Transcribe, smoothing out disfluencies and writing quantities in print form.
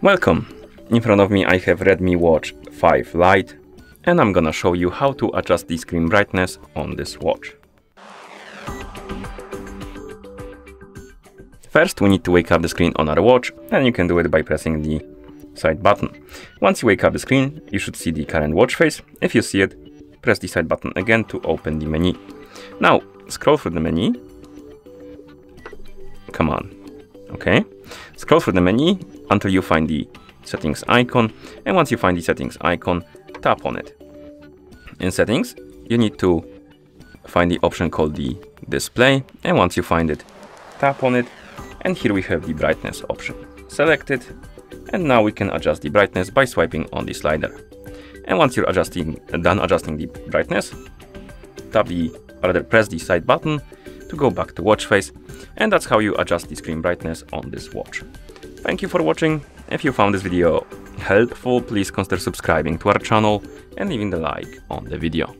Welcome! In front of me I have Redmi Watch 5 Lite and I'm gonna show you how to adjust the screen brightness on this watch. First we need to wake up the screen on our watch, and you can do it by pressing the side button. Once you wake up the screen, you should see the current watch face. If you see it, press the side button again to open the menu. Now scroll through the menu. Come on. Okay. Scroll through the menu until you find the settings icon, and once you find the settings icon, tap on it. In settings, you need to find the option called the display, and once you find it, tap on it, and here we have the brightness option. Select it, and now we can adjust the brightness by swiping on the slider. And once you're done adjusting the brightness, press the side button to go back to watch face, and that's how you adjust the screen brightness on this watch. Thank you for watching. If you found this video helpful, please consider subscribing to our channel and leaving the like on the video.